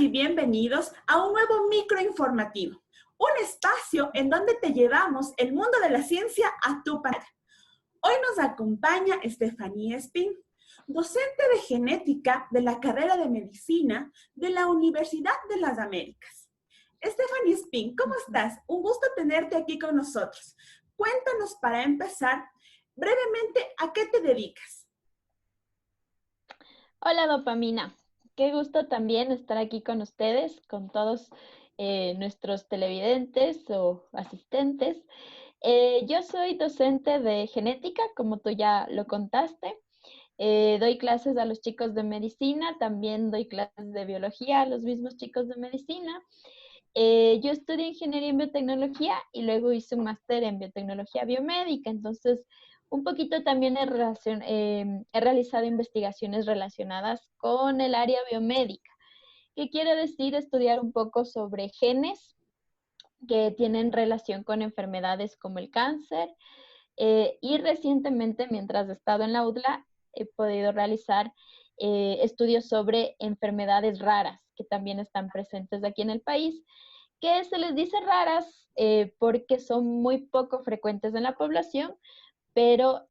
y bienvenidos a un nuevo microinformativo, un espacio en donde te llevamos el mundo de la ciencia a tu pantalla. Hoy nos acompaña Estefanía Espín, docente de genética de la carrera de medicina de la Universidad de las Américas. Estefanía Espín, ¿cómo estás? Un gusto tenerte aquí con nosotros. Cuéntanos para empezar brevemente a qué te dedicas. Hola Dopamina, qué gusto también estar aquí con ustedes, con todos nuestros televidentes o asistentes. Yo soy docente de genética, como tú ya lo contaste. Doy clases a los chicos de medicina, también doy clases de biología a los mismos chicos de medicina. Yo estudié ingeniería en biotecnología y luego hice un máster en biotecnología biomédica, entonces un poquito también he realizado investigaciones relacionadas con el área biomédica, que quiere decir estudiar un poco sobre genes que tienen relación con enfermedades como el cáncer. Y recientemente, mientras he estado en la UDLA, he podido realizar estudios sobre enfermedades raras que también están presentes aquí en el país, que se les dice raras porque son muy poco frecuentes en la población, pero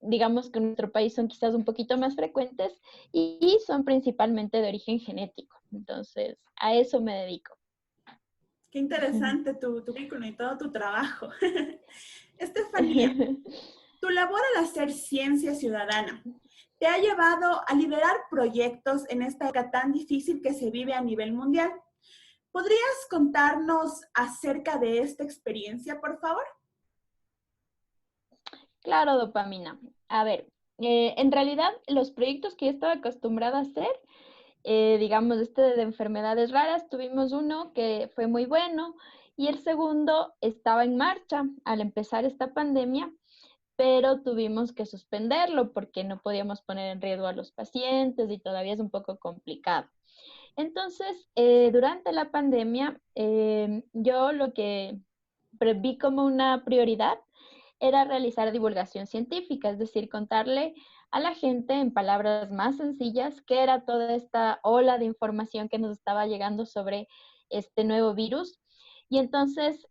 digamos que en nuestro país son quizás un poquito más frecuentes y son principalmente de origen genético. Entonces, a eso me dedico. Qué interesante tu currículum y todo tu trabajo. Estefanía, tu labor al hacer ciencia ciudadana te ha llevado a liderar proyectos en esta época tan difícil que se vive a nivel mundial. ¿Podrías contarnos acerca de esta experiencia, por favor? Claro, Dopamina. A ver, en realidad los proyectos que yo estaba acostumbrada a hacer, digamos, de enfermedades raras, tuvimos uno que fue muy bueno y el segundo estaba en marcha al empezar esta pandemia, pero tuvimos que suspenderlo porque no podíamos poner en riesgo a los pacientes y todavía es un poco complicado. Entonces, durante la pandemia, yo lo que vi como una prioridad era realizar divulgación científica, es decir, contarle a la gente en palabras más sencillas qué era toda esta ola de información que nos estaba llegando sobre este nuevo virus. Y entonces,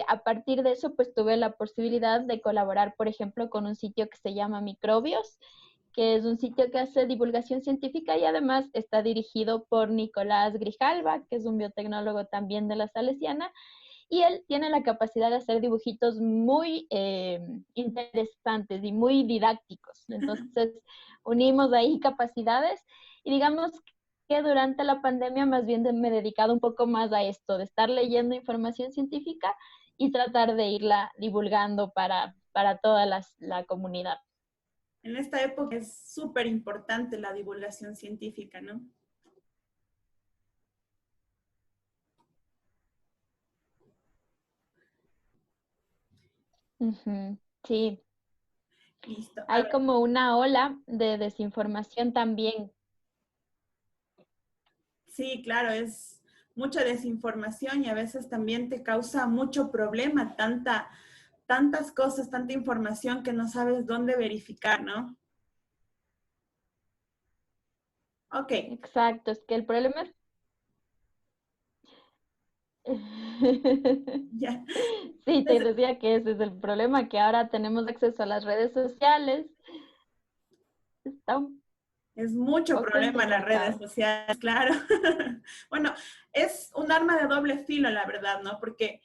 a partir de eso, pues tuve la posibilidad de colaborar, por ejemplo, con un sitio que se llama Microbios, que es un sitio que hace divulgación científica y además está dirigido por Nicolás Grijalva, que es un biotecnólogo también de la Salesiana, y él tiene la capacidad de hacer dibujitos muy interesantes y muy didácticos. Entonces, unimos ahí capacidades y digamos que durante la pandemia más bien me he dedicado un poco más a esto, de estar leyendo información científica y tratar de irla divulgando para toda la comunidad. En esta época es súper importante la divulgación científica, ¿no? Ujú, sí, Listo. A hay ver, como una ola de desinformación también. sí, claro, es mucha desinformación y a veces también te causa mucho problema, tantas cosas, tanta información que no sabes dónde verificar, ¿no? Ok, Exacto, es que el problema es... ya. Sí, te Entonces, decía que ese es el problema, que ahora tenemos acceso a las redes sociales. Está un es mucho poco problema en las redes complicado. sociales, claro. Bueno, es un arma de doble filo, la verdad, ¿no? Porque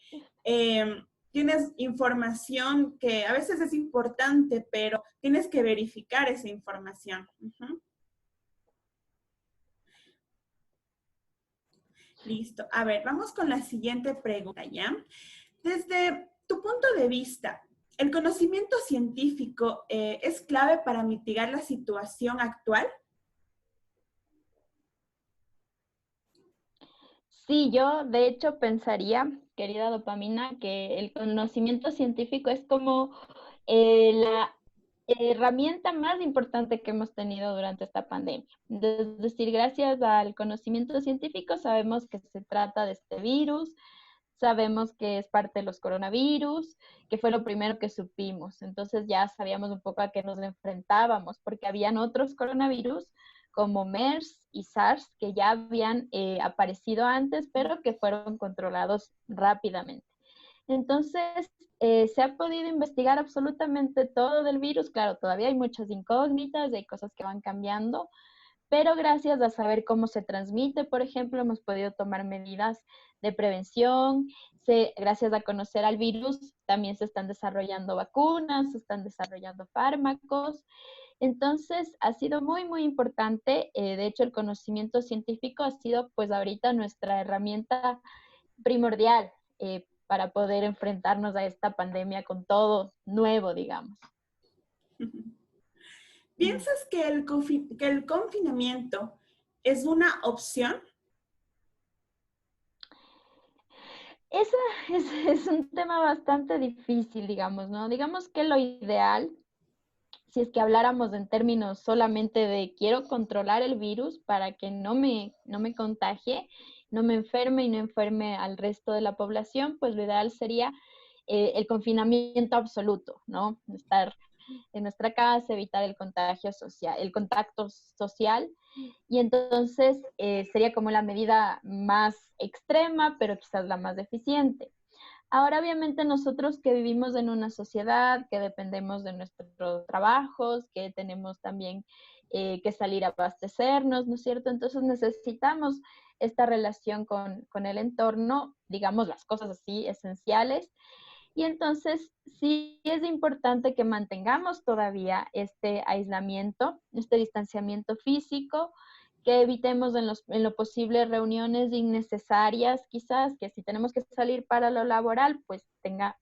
tienes información que a veces es importante, pero tienes que verificar esa información. Ujú. Listo. A ver, vamos con la siguiente pregunta, ¿ya? Desde tu punto de vista, ¿el conocimiento científico es clave para mitigar la situación actual? Sí, yo de hecho pensaría, querida Dopamina, que el conocimiento científico es como la herramienta más importante que hemos tenido durante esta pandemia. Es decir, gracias al conocimiento científico sabemos que se trata de este virus, sabemos que es parte de los coronavirus, que fue lo primero que supimos. Entonces ya sabíamos un poco a qué nos enfrentábamos, porque habían otros coronavirus como MERS y SARS, que ya habían aparecido antes, pero que fueron controlados rápidamente. Entonces, se ha podido investigar absolutamente todo del virus. Claro, todavía hay muchas incógnitas, hay cosas que van cambiando, pero gracias a saber cómo se transmite, por ejemplo, hemos podido tomar medidas de prevención. Gracias a conocer al virus, también se están desarrollando vacunas, se están desarrollando fármacos. Entonces, ha sido muy, muy importante. De hecho, el conocimiento científico ha sido, pues, ahorita nuestra herramienta primordial para poder enfrentarnos a esta pandemia con todo nuevo, digamos. ¿Piensas que que el confinamiento es una opción? Ese es un tema bastante difícil, digamos, ¿no? Digamos que lo ideal, si es que habláramos en términos solamente de quiero controlar el virus para que no me contagie, no me enferme y no enferme al resto de la población, pues lo ideal sería el confinamiento absoluto, ¿no? Estar en nuestra casa, evitar el contagio social, el contacto social. Y entonces sería como la medida más extrema, pero quizás la más eficiente. Ahora, obviamente, nosotros que vivimos en una sociedad, que dependemos de nuestros trabajos, que tenemos también que salir a abastecernos, ¿no es cierto? Entonces necesitamos esta relación con el entorno, digamos, las cosas así esenciales. Y entonces sí es importante que mantengamos todavía este aislamiento, este distanciamiento físico, que evitemos en lo posible reuniones innecesarias, quizás que si tenemos que salir para lo laboral, pues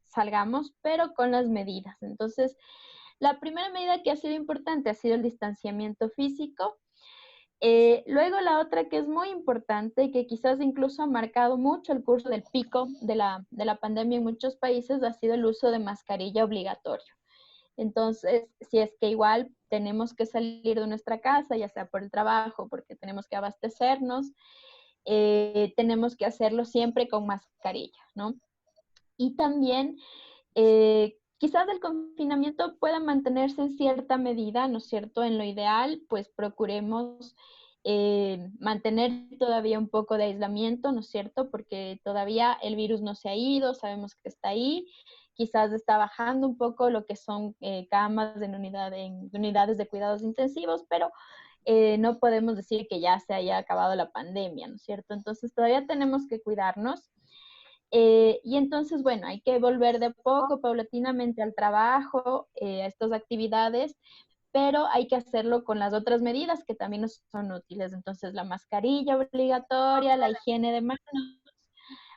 salgamos, pero con las medidas. Entonces, la primera medida que ha sido importante ha sido el distanciamiento físico. Luego la otra que es muy importante, que quizás incluso ha marcado mucho el curso del pico de la pandemia en muchos países, ha sido el uso de mascarilla obligatorio. Entonces, si es que igual tenemos que salir de nuestra casa, ya sea por el trabajo, porque tenemos que abastecernos, tenemos que hacerlo siempre con mascarilla, ¿no? Y también, quizás el confinamiento pueda mantenerse en cierta medida, ¿no es cierto? En lo ideal, pues procuremos mantener todavía un poco de aislamiento, ¿no es cierto? Porque todavía el virus no se ha ido, sabemos que está ahí, quizás está bajando un poco lo que son camas en unidades de cuidados intensivos, pero no podemos decir que ya se haya acabado la pandemia, ¿no es cierto? Entonces todavía tenemos que cuidarnos. Y entonces, bueno, hay que volver de poco, paulatinamente al trabajo, a estas actividades, pero hay que hacerlo con las otras medidas que también nos son útiles. Entonces, la mascarilla obligatoria, la higiene de manos.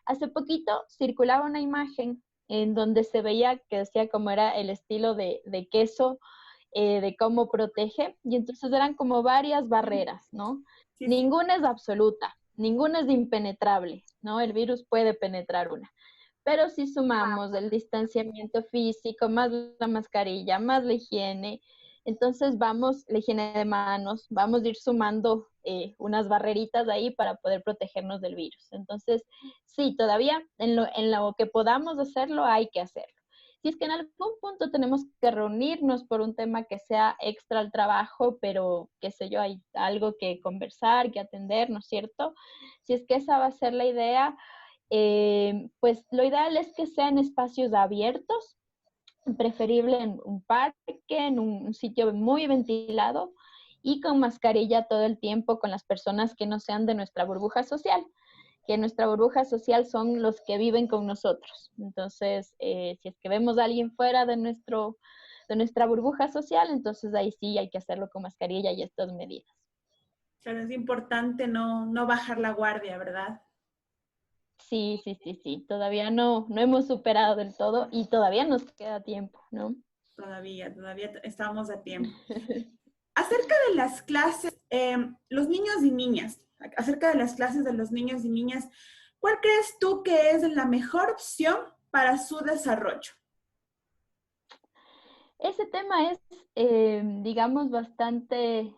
Hace poquito circulaba una imagen en donde se veía que decía cómo era el estilo de queso, de cómo protege, y entonces eran como varias barreras, ¿no? Sí, sí. Ninguna es absoluta, ninguna es impenetrable, ¿no? El virus puede penetrar una. Pero si sumamos el distanciamiento físico, más la mascarilla, más la higiene, entonces la higiene de manos, vamos a ir sumando unas barreritas ahí para poder protegernos del virus. Entonces, sí, todavía en lo que podamos hacerlo, hay que hacerlo. Si es que en algún punto tenemos que reunirnos por un tema que sea extra al trabajo, pero qué sé yo, hay algo que conversar, que atender, ¿no es cierto? Si es que esa va a ser la idea, pues lo ideal es que sean espacios abiertos, preferible en un parque, en un sitio muy ventilado y con mascarilla todo el tiempo con las personas que no sean de nuestra burbuja social, que nuestra burbuja social son los que viven con nosotros. Entonces, si es que vemos a alguien fuera de nuestra burbuja social, entonces ahí sí hay que hacerlo con mascarilla y estas medidas. Claro, es importante no bajar la guardia, ¿verdad? Sí, sí, sí, sí. Todavía no hemos superado del todo y todavía nos queda tiempo, ¿no? Todavía estamos a tiempo. Acerca de las clases, los niños y niñas, acerca de las clases de los niños y niñas, ¿cuál crees tú que es la mejor opción para su desarrollo? Ese tema es, digamos, bastante...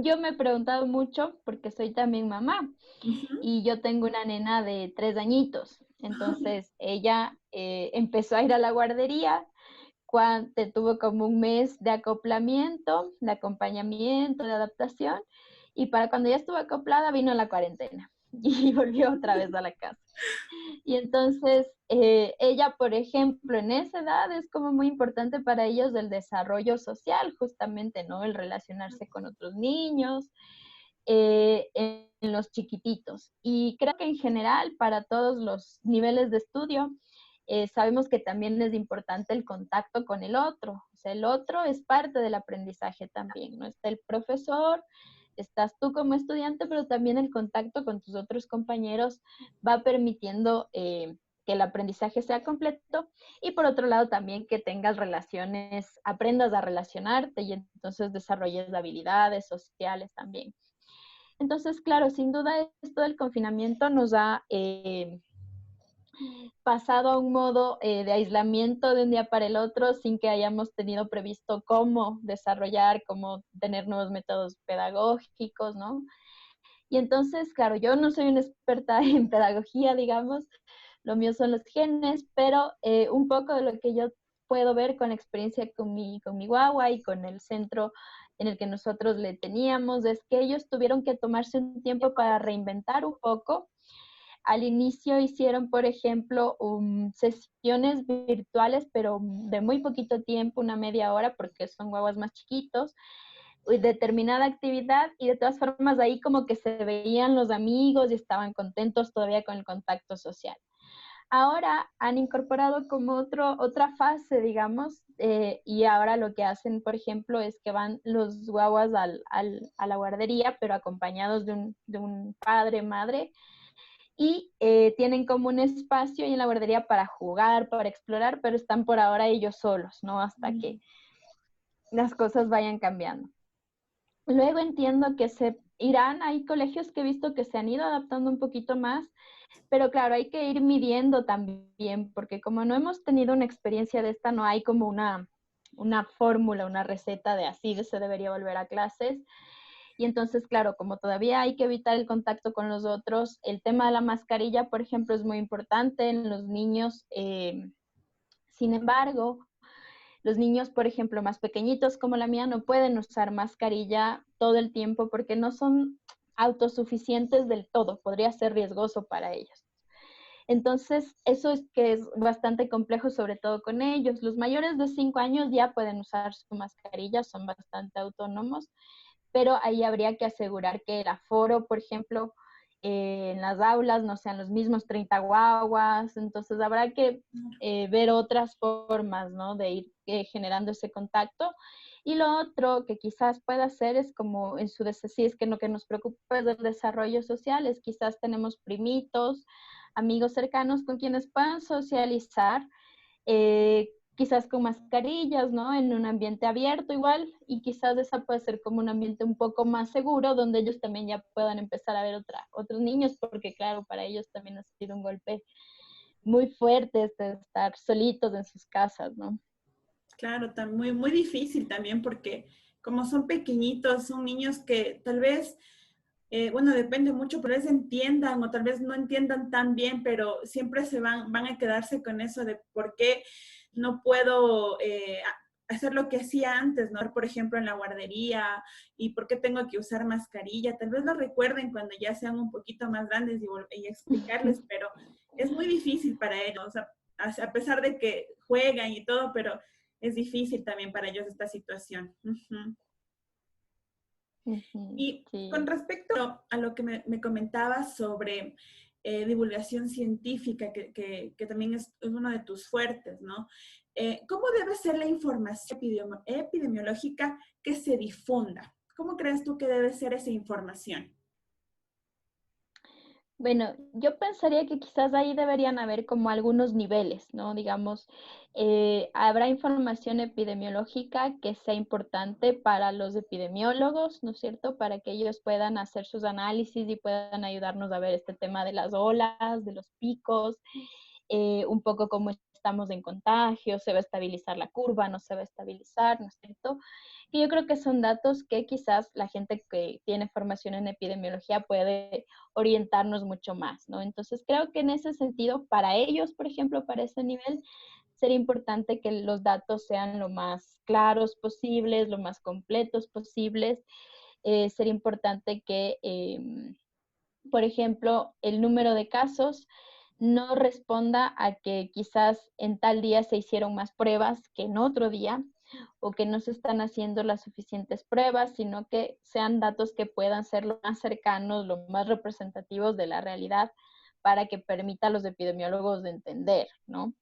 Yo me he preguntado mucho porque soy también mamá Ujú. y yo tengo una nena de 3 añitos. Entonces, ella empezó a ir a la guardería cuando tuvo como un mes de acoplamiento, de acompañamiento, de adaptación. Y para cuando ya estuvo acoplada, vino la cuarentena y volvió otra vez a la casa. Y entonces, ella, por ejemplo, en esa edad es como muy importante para ellos el desarrollo social, justamente, ¿no? El relacionarse con otros niños, en los chiquititos. Y creo que en general, para todos los niveles de estudio, sabemos que también es importante el contacto con el otro. O sea, el otro es parte del aprendizaje también, ¿no? Está el profesor, estás tú como estudiante, pero también el contacto con tus otros compañeros va permitiendo que el aprendizaje sea completo y por otro lado también que tengas relaciones, aprendas a relacionarte y entonces desarrolles habilidades sociales también. Entonces, claro, sin duda esto del confinamiento nos ha pasado a un modo de aislamiento de un día para el otro sin que hayamos tenido previsto cómo desarrollar, cómo tener nuevos métodos pedagógicos, ¿no? Y entonces, claro, yo no soy una experta en pedagogía, digamos, lo mío son los genes, pero un poco de lo que yo puedo ver con la experiencia con mi guagua y con el centro en el que nosotros le teníamos, es que ellos tuvieron que tomarse un tiempo para reinventar un poco. Al inicio hicieron, por ejemplo, sesiones virtuales, pero de muy poquito tiempo, una media hora, porque son guaguas más chiquitos, determinada actividad y de todas formas ahí como que se veían los amigos y estaban contentos todavía con el contacto social. Ahora han incorporado como otra fase, digamos, y ahora lo que hacen, por ejemplo, es que van los guaguas a la guardería, pero acompañados de un padre, madre, y tienen como un espacio ahí en la guardería para jugar, para explorar, pero están por ahora ellos solos, ¿no? Hasta que las cosas vayan cambiando. Luego entiendo que se irán, hay colegios que he visto que se han ido adaptando un poquito más, pero claro, hay que ir midiendo también, porque como no hemos tenido una experiencia de esta, no hay como una fórmula, una receta de así se debería volver a clases. Y entonces, claro, como todavía hay que evitar el contacto con los otros, el tema de la mascarilla, por ejemplo, es muy importante en los niños. Sin embargo, los niños, por ejemplo, más pequeñitos como la mía, no pueden usar mascarilla todo el tiempo porque no son autosuficientes del todo. Podría ser riesgoso para ellos. Entonces, eso es que es bastante complejo, sobre todo con ellos. Los mayores de 5 años ya pueden usar su mascarilla, son bastante autónomos, pero ahí habría que asegurar que el aforo, por ejemplo, en las aulas no sean los mismos 30 guaguas, entonces habrá que ver otras formas, ¿no? De ir generando ese contacto. Y lo otro que quizás pueda hacer es como en su si es que lo que nos preocupa es el desarrollo social, es quizás tenemos primitos, amigos cercanos con quienes puedan socializar, quizás con mascarillas, ¿no? En un ambiente abierto igual, y quizás esa puede ser como un ambiente un poco más seguro, donde ellos también ya puedan empezar a ver otros niños, porque claro, para ellos también ha sido un golpe muy fuerte este de estar solitos en sus casas, ¿no? Claro, muy, muy difícil también porque como son pequeñitos, son niños que tal vez, bueno, depende mucho, tal vez entiendan o tal vez no entiendan tan bien, pero siempre van a quedarse con eso de por qué no puedo hacer lo que hacía antes, ¿no? Por ejemplo, en la guardería y por qué tengo que usar mascarilla. Tal vez lo recuerden cuando ya sean un poquito más grandes y explicarles, pero es muy difícil para ellos, o sea, a pesar de que juegan y todo, pero es difícil también para ellos esta situación. Uh-huh. Ujú, Y con sí. respecto a lo que me comentabas sobre divulgación científica, que también es uno de tus fuertes, ¿no? ¿Cómo debe ser la información epidemiológica que se difunda? ¿Cómo crees tú que debe ser esa información? Bueno, yo pensaría que quizás ahí deberían haber como algunos niveles, ¿no? Digamos, habrá información epidemiológica que sea importante para los epidemiólogos, ¿no es cierto? Para que ellos puedan hacer sus análisis y puedan ayudarnos a ver este tema de las olas, de los picos, un poco cómo estamos en contagio, se va a estabilizar la curva, no se va a estabilizar, ¿no es cierto? Y yo creo que son datos que quizás la gente que tiene formación en epidemiología puede orientarnos mucho más, ¿no? Entonces creo que en ese sentido, para ellos, por ejemplo, para ese nivel, sería importante que los datos sean lo más claros posibles, lo más completos posibles, sería importante que, por ejemplo, el número de casos no responda a que quizás en tal día se hicieron más pruebas que en otro día, o que no se están haciendo las suficientes pruebas, sino que sean datos que puedan ser lo más cercanos, lo más representativos de la realidad, para que permita a los epidemiólogos de entender, ¿no?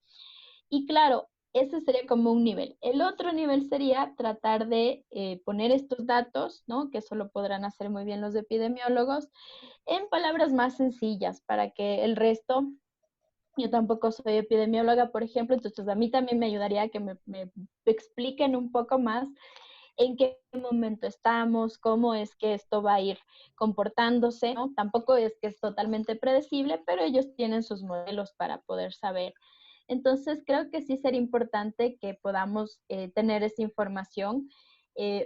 Y claro, ese sería como un nivel. El otro nivel sería tratar de poner estos datos, ¿no? Que eso lo podrán hacer muy bien los epidemiólogos, en palabras más sencillas, para que el resto, yo tampoco soy epidemióloga, por ejemplo, entonces a mí también me ayudaría que me expliquen un poco más en qué momento estamos, cómo es que esto va a ir comportándose, ¿no? Tampoco es que es totalmente predecible, pero ellos tienen sus modelos para poder saber. Entonces, creo que sí sería importante que podamos tener esa información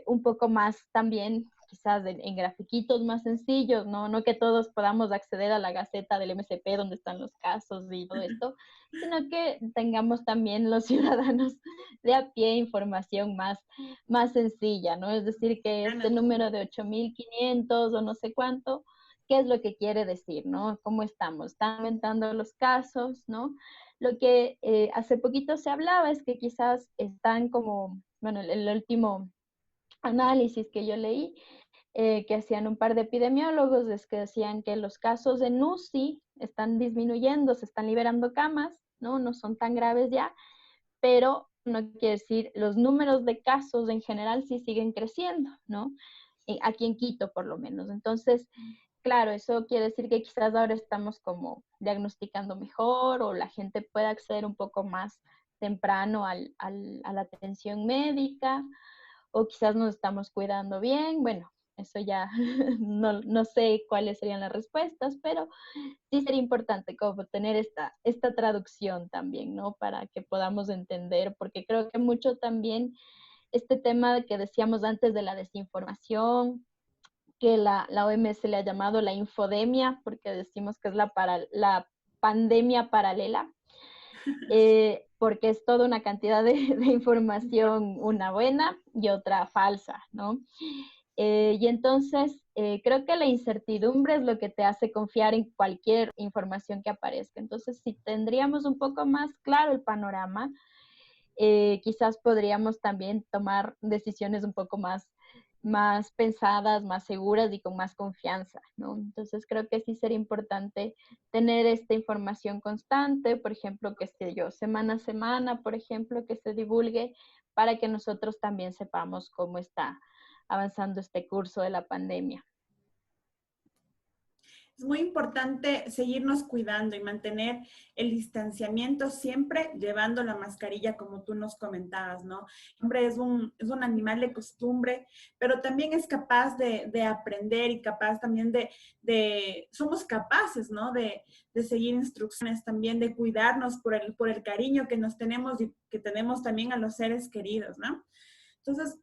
un poco más también, quizás en grafiquitos más sencillos, ¿no? No que todos podamos acceder a la Gaceta del MSP donde están los casos y todo esto, sino que tengamos también los ciudadanos de a pie información más sencilla, ¿no? Es decir, que este número de 8.500 o no sé cuánto, ¿qué es lo que quiere decir, no? ¿Cómo estamos? ¿Están aumentando los casos, no? Lo que hace poquito se hablaba es que quizás están como, bueno, el último análisis que yo leí, que hacían un par de epidemiólogos, es que decían que los casos en UCI están disminuyendo, se están liberando camas, ¿no? No son tan graves ya, pero no quiere decir, los números de casos en general sí siguen creciendo, ¿no? Aquí en Quito, por lo menos. Entonces, claro, eso quiere decir que quizás ahora estamos como diagnosticando mejor o la gente puede acceder un poco más temprano a la atención médica o quizás nos estamos cuidando bien. Bueno, eso ya no sé cuáles serían las respuestas, pero sí sería importante como tener esta traducción también, ¿no? Para que podamos entender, porque creo que mucho también este tema que decíamos antes de la desinformación, que la OMS le ha llamado la infodemia, porque decimos que es la pandemia paralela, porque es toda una cantidad de información, una buena y otra falsa, ¿no? Y entonces creo que la incertidumbre es lo que te hace confiar en cualquier información que aparezca. Entonces, si tendríamos un poco más claro el panorama, quizás podríamos también tomar decisiones un poco más pensadas, más seguras y con más confianza, ¿no? Entonces creo que sí sería importante tener esta información constante, por ejemplo, que sé yo, semana a semana, por ejemplo, que se divulgue para que nosotros también sepamos cómo está avanzando este curso de la pandemia. Es muy importante seguirnos cuidando y mantener el distanciamiento, siempre llevando la mascarilla, como tú nos comentabas, ¿no? El hombre es un animal de costumbre, pero también es capaz de aprender y capaz también somos capaces, ¿no? De seguir instrucciones también, de cuidarnos por el cariño que nos tenemos y que tenemos también a los seres queridos, ¿no? Entonces,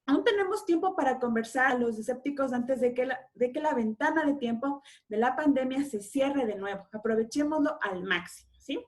aún tenemos tiempo para conversar a los escépticos antes de que la ventana de tiempo de la pandemia se cierre de nuevo. Aprovechémoslo al máximo, ¿sí?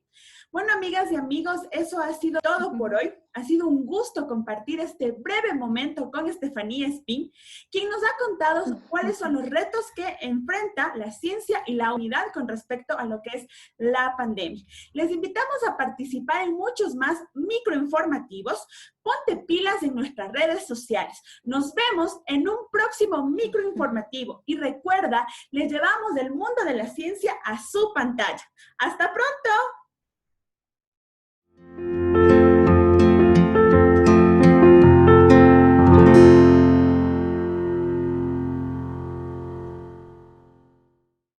Bueno, amigas y amigos, eso ha sido todo por hoy. Ha sido un gusto compartir este breve momento con Estefanía Espín, quien nos ha contado cuáles son los retos que enfrenta la ciencia y la humanidad con respecto a lo que es la pandemia. Les invitamos a participar en muchos más microinformativos. Ponte pilas en nuestras redes sociales. Nos vemos en un próximo microinformativo. Y recuerda, les llevamos el mundo de la ciencia a su pantalla. ¡Hasta pronto!